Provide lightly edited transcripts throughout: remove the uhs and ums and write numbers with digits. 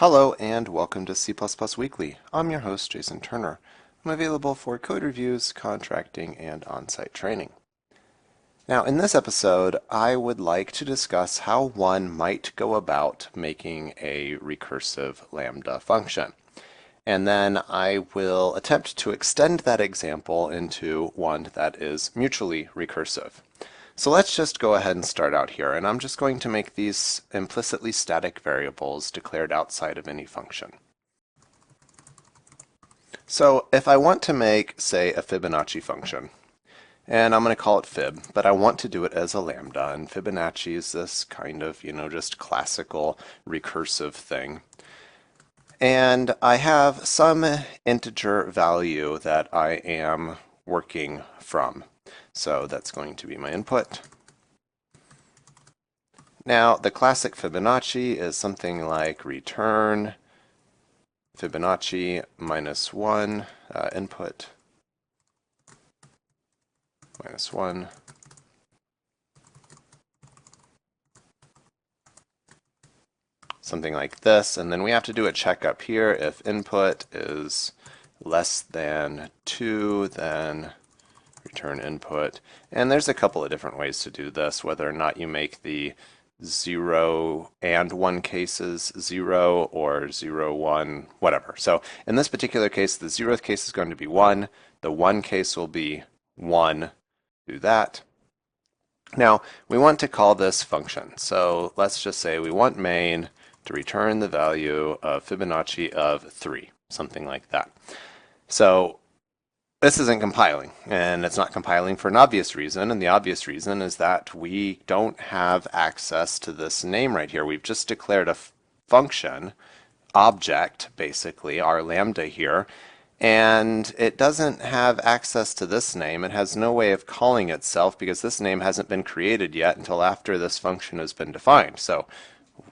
Hello and welcome to C++ Weekly. I'm your host, Jason Turner. I'm available for code reviews, contracting, and on-site training. Now, in this episode, I would like to discuss how one might go about making a recursive Lambda function. And then I will attempt to extend that example into one that is mutually recursive. So let's just go ahead and start out here, and I'm just going to make these implicitly static variables declared outside of any function. So if I want to make, say, a Fibonacci function, and I'm going to call it fib, but I want to do it as a lambda, and Fibonacci is this kind of, just classical recursive thing. And I have some integer value that I am working from. So that's going to be my input. Now, the classic Fibonacci is something like return Fibonacci minus 1, input minus 1. Something like this, and then we have to do a check up here. If input is less than 2, then return input. And there's a couple of different ways to do this, whether or not you make the 0 and 1 cases 0 or 0, 1, whatever. So in this particular case, the 0th case is going to be 1. The 1 case will be 1. Do that. Now, we want to call this function. So let's just say we want main to return the value of Fibonacci of 3, something like that. So this isn't compiling, and it's not compiling for an obvious reason, and the obvious reason is that we don't have access to this name right here. We've just declared a function, object, basically, our lambda here, and it doesn't have access to this name. It has no way of calling itself because this name hasn't been created yet until after this function has been defined. So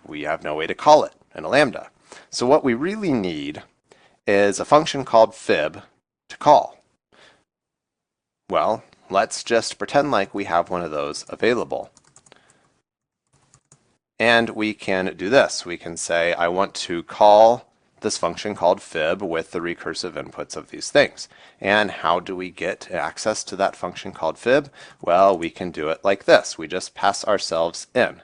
we have no way to call it in a lambda. So what we really need is a function called fib to call. Well, let's just pretend like we have one of those available. And we can do this. We can say, I want to call this function called fib with the recursive inputs of these things. And how do we get access to that function called fib? Well, we can do it like this. We just pass ourselves in.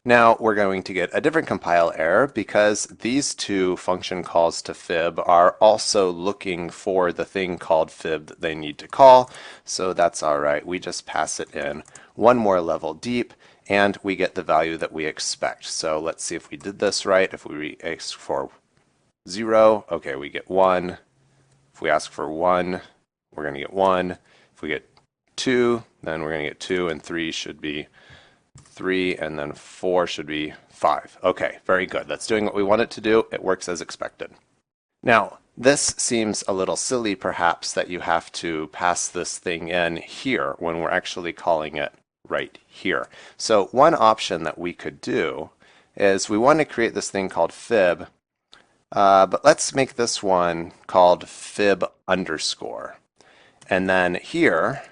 Now we're going to get a different compile error because these two function calls to fib are also looking for the thing called fib that they need to call. So that's all right. We just pass it in one more level deep and we get the value that we expect. So let's see if we did this right. If we ask for 0, okay, we get 1. If we ask for 1, we're going to get 1. If we get 2, then we're going to get 2, and 3 should be 3, and then 4 should be 5. Okay, very good. That's doing what we want it to do. It works as expected. Now, this seems a little silly, perhaps, that you have to pass this thing in here when we're actually calling it right here. So one option that we could do is we want to create this thing called fib, but let's make this one called fib underscore. And then here,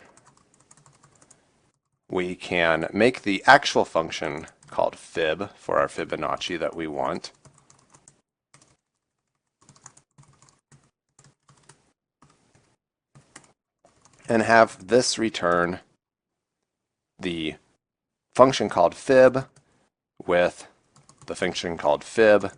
we can make the actual function called fib for our Fibonacci that we want. And have this return the function called fib with the function called fib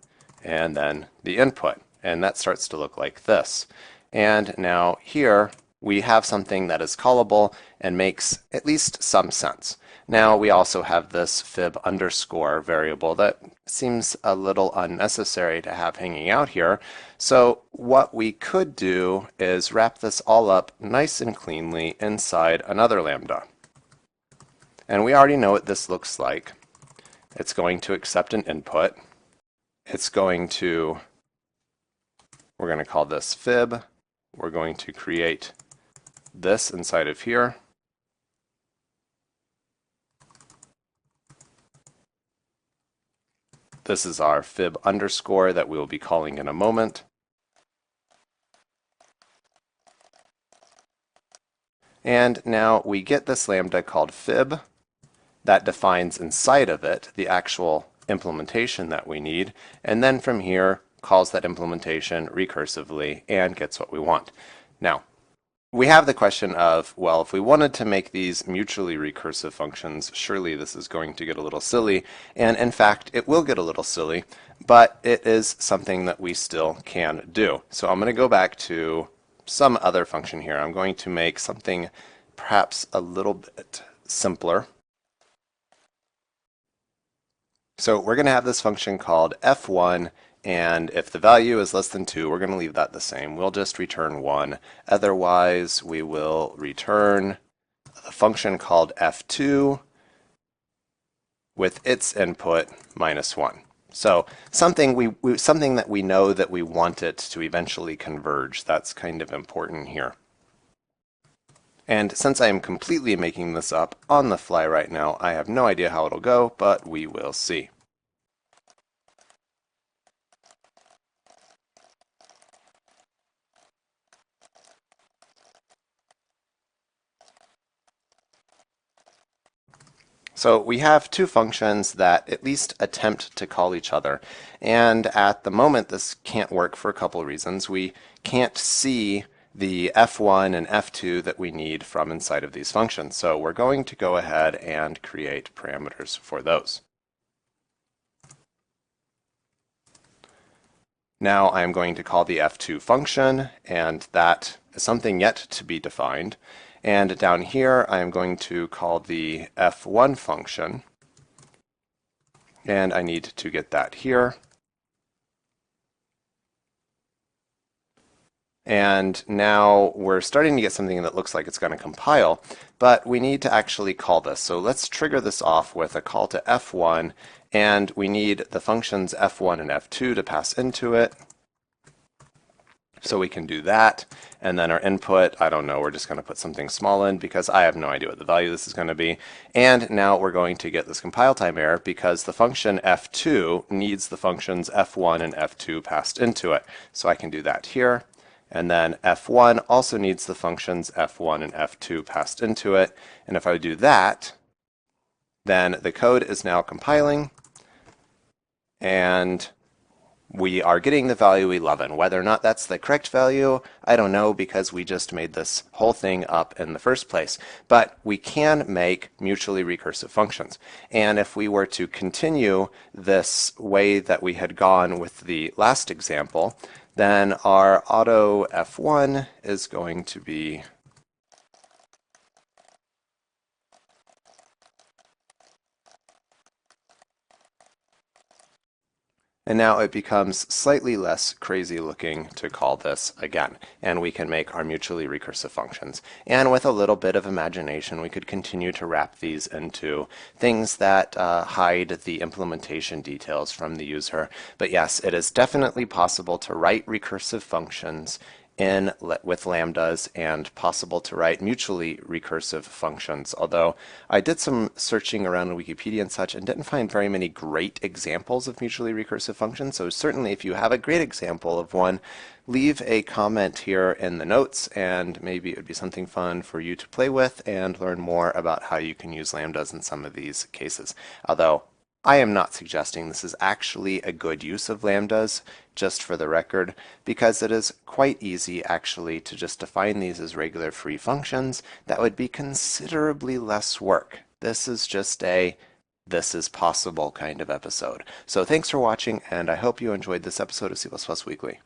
and then the input. And that starts to look like this. And now here, we have something that is callable and makes at least some sense. Now we also have this fib underscore variable that seems a little unnecessary to have hanging out here. So what we could do is wrap this all up nice and cleanly inside another lambda. And we already know what this looks like. It's going to accept an input. We're going to call this fib. We're going to create this inside of here. This is our fib underscore that we'll be calling in a moment. And now we get this lambda called fib that defines inside of it the actual implementation that we need, and then from here calls that implementation recursively and gets what we want. Now, we have the question of, well, if we wanted to make these mutually recursive functions, surely this is going to get a little silly, and in fact, it will get a little silly, but it is something that we still can do. So I'm going to go back to some other function here. I'm going to make something perhaps a little bit simpler. So we're going to have this function called f1, and if the value is less than 2, we're going to leave that the same. We'll just return 1. Otherwise, we will return a function called f2 with its input minus 1. So something something that we know that we want it to eventually converge. That's kind of important here. And since I am completely making this up on the fly right now, I have no idea how it'll go, but we will see. So we have two functions that at least attempt to call each other. And at the moment, this can't work for a couple of reasons. We can't see the f1 and f2 that we need from inside of these functions. So we're going to go ahead and create parameters for those. Now I'm going to call the f2 function, and that is something yet to be defined. And down here, I am going to call the f1 function, and I need to get that here. And now we're starting to get something that looks like it's going to compile, but we need to actually call this. So let's trigger this off with a call to f1, and we need the functions f1 and f2 to pass into it. So we can do that, and then our input, I don't know, we're just going to put something small in because I have no idea what the value this is going to be. And now we're going to get this compile time error because the function f2 needs the functions f1 and f2 passed into it. So I can do that here. And then f1 also needs the functions f1 and f2 passed into it. And if I do that, then the code is now compiling, and we are getting the value 11. Whether or not that's the correct value, I don't know, because we just made this whole thing up in the first place. But we can make mutually recursive functions. And if we were to continue this way that we had gone with the last example, then our auto f1 is going to be and now it becomes slightly less crazy looking to call this again, and we can make our mutually recursive functions. And with a little bit of imagination, we could continue to wrap these into things that hide the implementation details from the user. But yes, it is definitely possible to write recursive functions with lambdas, and possible to write mutually recursive functions. Although I did some searching around in Wikipedia and such and didn't find very many great examples of mutually recursive functions. So certainly if you have a great example of one, leave a comment here in the notes, and maybe it would be something fun for you to play with and learn more about how you can use lambdas in some of these cases. Although I am not suggesting this is actually a good use of lambdas, just for the record, because it is quite easy actually to just define these as regular free functions. That would be considerably less work. This is just a this is possible kind of episode. So thanks for watching, and I hope you enjoyed this episode of C++ Weekly.